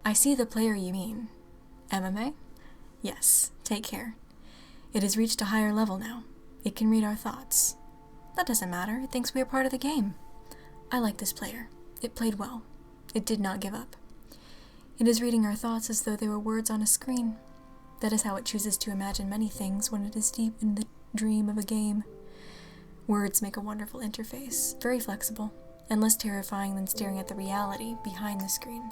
I see the player you mean. MMA? Yes, take care. It has reached a higher level now. It can read our thoughts. That doesn't matter, it thinks we are part of the game. I like this player. It played well. It did not give up. It is reading our thoughts as though they were words on a screen. That is how it chooses to imagine many things when it is deep in the dream of a game. Words make a wonderful interface, very flexible, and less terrifying than staring at the reality behind the screen.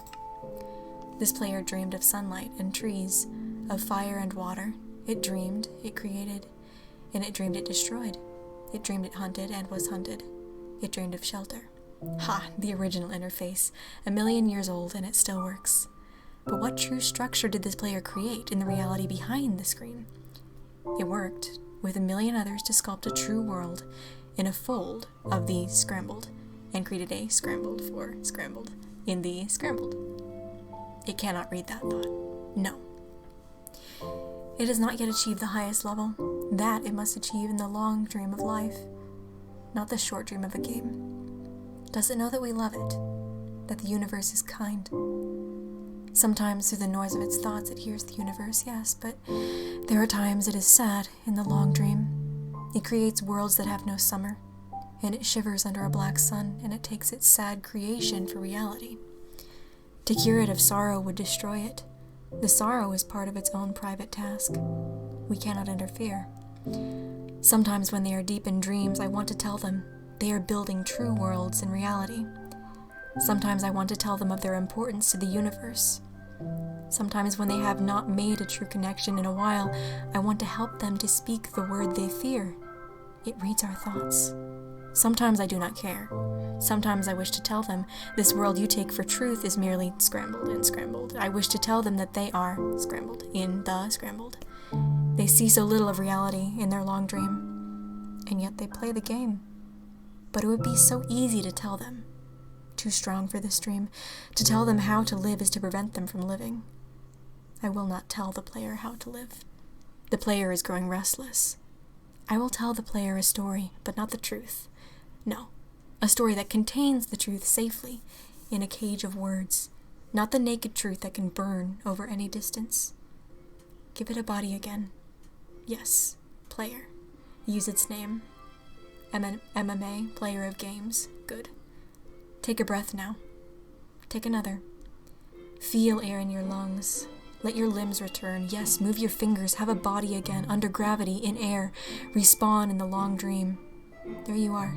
This player dreamed of sunlight and trees, of fire and water. It dreamed, it created, and it dreamed it destroyed. It dreamed it hunted and was hunted. It dreamed of shelter. Ha, the original interface, 1,000,000 years old, and it still works. But what true structure did this player create in the reality behind the screen? It worked, with 1,000,000 others, to sculpt a true world in a fold of the scrambled, and created a scrambled for scrambled in the scrambled. It cannot read that thought. No. It has not yet achieved the highest level. That it must achieve in the long dream of life, not the short dream of a game. Does it know that we love it? That the universe is kind? Sometimes through the noise of its thoughts it hears the universe, yes, but there are times it is sad in the long dream. It creates worlds that have no summer, and it shivers under a black sun, and it takes its sad creation for reality. To cure it of sorrow would destroy it. The sorrow is part of its own private task. We cannot interfere. Sometimes when they are deep in dreams, I want to tell them they are building true worlds in reality. Sometimes I want to tell them of their importance to the universe. Sometimes when they have not made a true connection in a while, I want to help them to speak the word they fear. It reads our thoughts. Sometimes I do not care. Sometimes I wish to tell them, this world you take for truth is merely scrambled and scrambled. I wish to tell them that they are scrambled in the scrambled. They see so little of reality in their long dream, and yet they play the game. But it would be so easy to tell them. Too strong for this dream. To tell them how to live is to prevent them from living. I will not tell the player how to live. The player is growing restless. I will tell the player a story, but not the truth. No, a story that contains the truth safely in a cage of words, not the naked truth that can burn over any distance. Give it a body again. Yes, player. Use its name. IAmEmaMae, player of games. Good. Take a breath now. Take another. Feel air in your lungs. Let your limbs return. Yes, move your fingers. Have a body again, under gravity, in air. Respawn in the long dream. There you are.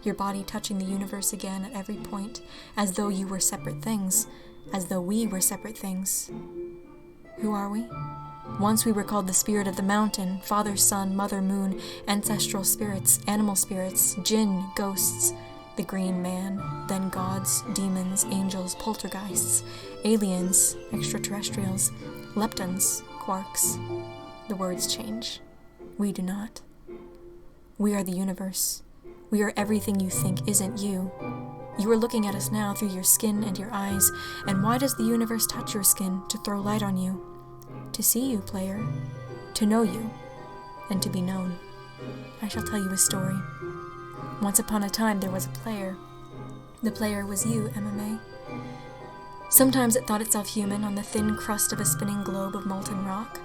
Your body touching the universe again at every point, as though you were separate things, as though we were separate things. Who are we? Once we were called the spirit of the mountain, father, sun, mother, moon, ancestral spirits, animal spirits, jinn, ghosts, the green man, then gods, demons, angels, poltergeists, aliens, extraterrestrials, leptons, quarks. The words change. We do not. We are the universe. We are everything you think isn't you. You are looking at us now through your skin and your eyes, and why does the universe touch your skin? To throw light on you. To see you, player. To know you. And to be known. I shall tell you a story. Once upon a time there was a player. The player was you, IAmEmaMae. Sometimes it thought itself human on the thin crust of a spinning globe of molten rock.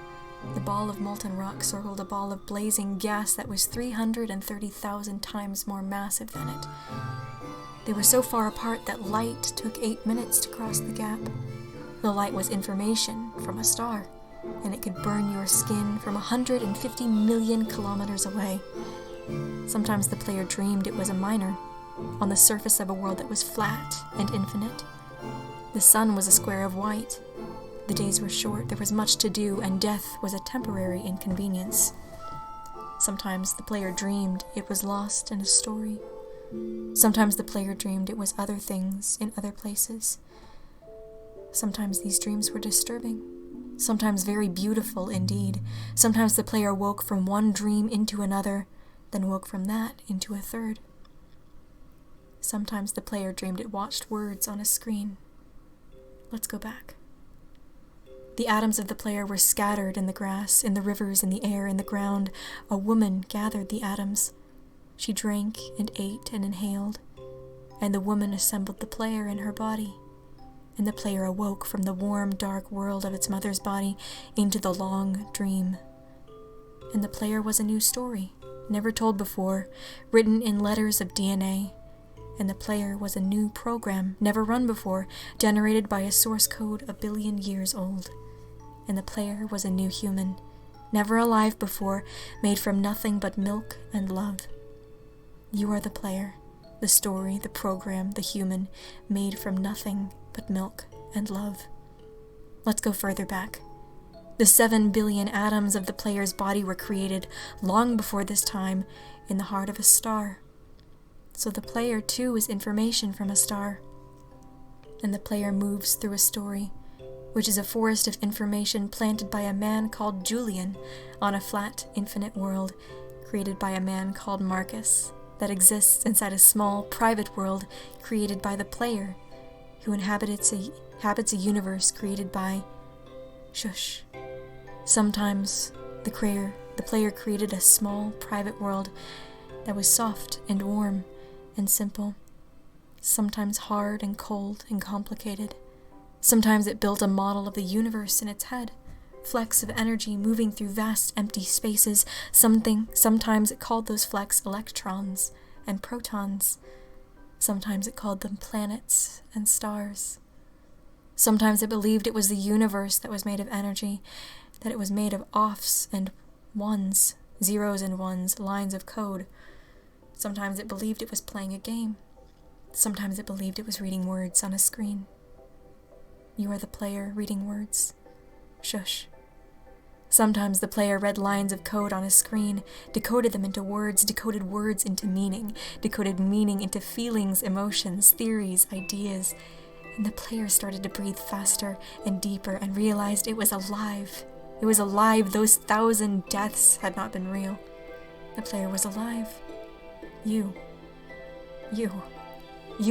The ball of molten rock circled a ball of blazing gas that was 330,000 times more massive than it. They were so far apart that light took 8 minutes to cross the gap. The light was information from a star, and it could burn your skin from 150 million kilometers away. Sometimes the player dreamed it was a miner, on the surface of a world that was flat and infinite. The sun was a square of white. The days were short, there was much to do, and death was a temporary inconvenience. Sometimes the player dreamed it was lost in a story. Sometimes the player dreamed it was other things in other places. Sometimes these dreams were disturbing, sometimes very beautiful indeed. Sometimes the player woke from one dream into another, then woke from that into a third. Sometimes the player dreamed it watched words on a screen. Let's go back. The atoms of the player were scattered in the grass, in the rivers, in the air, in the ground. A woman gathered the atoms. She drank and ate and inhaled, and the woman assembled the player in her body. and the player awoke from the warm, dark world of its mother's body into the long dream. And the player was a new story, never told before, written in letters of DNA. And the player was a new program, never run before, generated by a source code 1 billion years old. And the player was a new human, never alive before, made from nothing but milk and love. You are the player, the story, the program, the human, made from nothing but milk and love. Let's go further back. The 7 billion atoms of the player's body were created long before this time in the heart of a star. So the player too is information from a star. And the player moves through a story, which is a forest of information planted by a man called Julian on a flat, infinite world created by a man called Marcus that exists inside a small, private world created by the player, who inhabits a universe created by shush. Sometimes the player created a small, private world that was soft and warm and simple, sometimes hard and cold and complicated. Sometimes it built a model of the universe in its head, flecks of energy moving through vast empty spaces. Sometimes it called those flecks electrons and protons. Sometimes it called them planets and stars. Sometimes it believed it was the universe that was made of energy, that it was made of offs and ones, zeros and ones, lines of code. Sometimes it believed it was playing a game. Sometimes it believed it was reading words on a screen. You are the player reading words. Shush. Sometimes the player read lines of code on a screen, decoded them into words, decoded words into meaning, decoded meaning into feelings, emotions, theories, ideas, and the player started to breathe faster and deeper and realized it was alive. It was alive. Those 1,000 deaths had not been real. The player was alive. You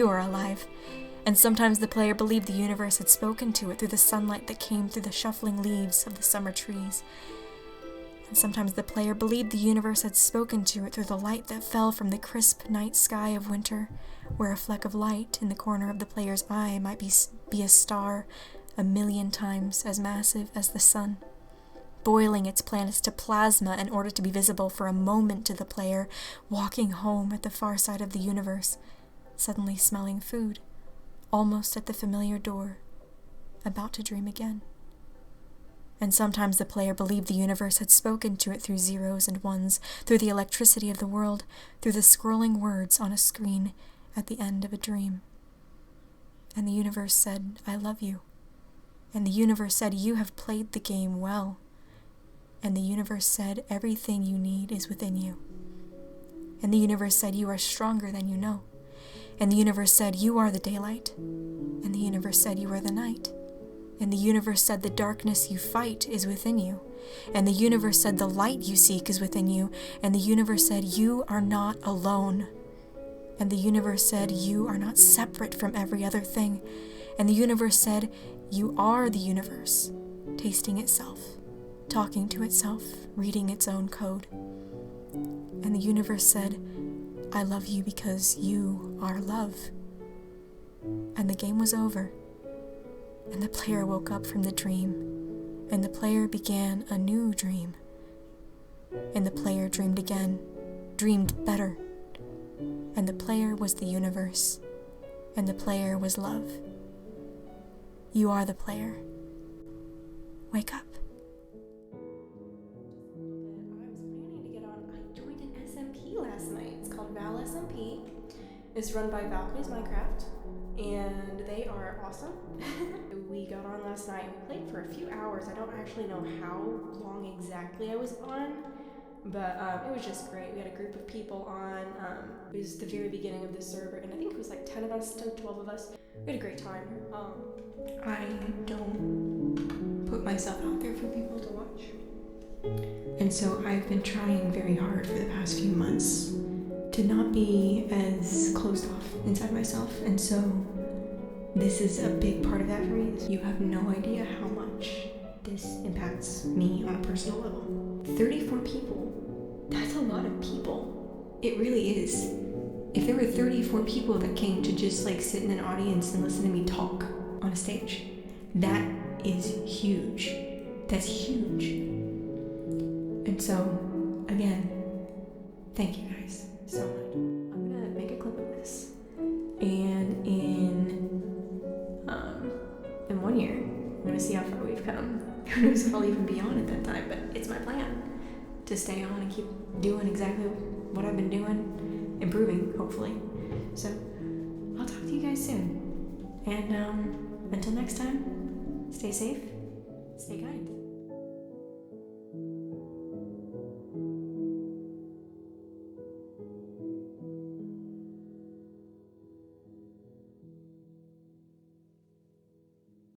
are alive. And sometimes the player believed the universe had spoken to it through the sunlight that came through the shuffling leaves of the summer trees. And sometimes the player believed the universe had spoken to it through the light that fell from the crisp night sky of winter, where a fleck of light in the corner of the player's eye might be a star 1,000,000 times as massive as the sun, boiling its planets to plasma in order to be visible for a moment to the player, walking home at the far side of the universe, suddenly smelling food, almost at the familiar door, about to dream again. And sometimes the player believed the universe had spoken to it through zeros and ones, through the electricity of the world, through the scrolling words on a screen at the end of a dream. And the universe said, "I love you." And the universe said, "You have played the game well." And the universe said, "Everything you need is within you." And the universe said, "You are stronger than you know." And the universe said, "You are the daylight." And the universe said, "You are the night." And the universe said, "The darkness you fight is within you." And the universe said, "The light you seek is within you." And the universe said, "You are not alone." And the universe said, "You are not separate from every other thing." And the universe said, "You are the universe, tasting itself, talking to itself, reading its own code." And the universe said, "I love you because you are love." And the game was over. And the player woke up from the dream. And the player began a new dream. And the player dreamed again, dreamed better. And the player was the universe. And the player was love. You are the player. Wake up. Last night. It's called Val SMP. It's run by Valkyries Minecraft, and they are awesome. We got on last night. We played for a few hours. I don't actually know how long exactly I was on, but it was just great. We had a group of people on. It was the very beginning of the server, and I think it was like 10 of us, 10 to 12 of us. We had a great time. I don't put myself out there for people to watch. And so I've been trying very hard for the past few months to not be as closed off inside myself. And so this is a big part of that for me. You have no idea how much this impacts me on a personal level. 34 people. That's a lot of people. It really is. If there were 34 people that came to just like sit in an audience and listen to me talk on a stage. That is huge. That's huge. And so, again, thank you guys so much. I'm gonna make a clip of this, and in 1 year, I'm gonna see how far we've come. Who knows if I'll even be on at that time, but it's my plan to stay on and keep doing exactly what I've been doing, improving, hopefully. So, I'll talk to you guys soon. And until next time, stay safe, stay kind.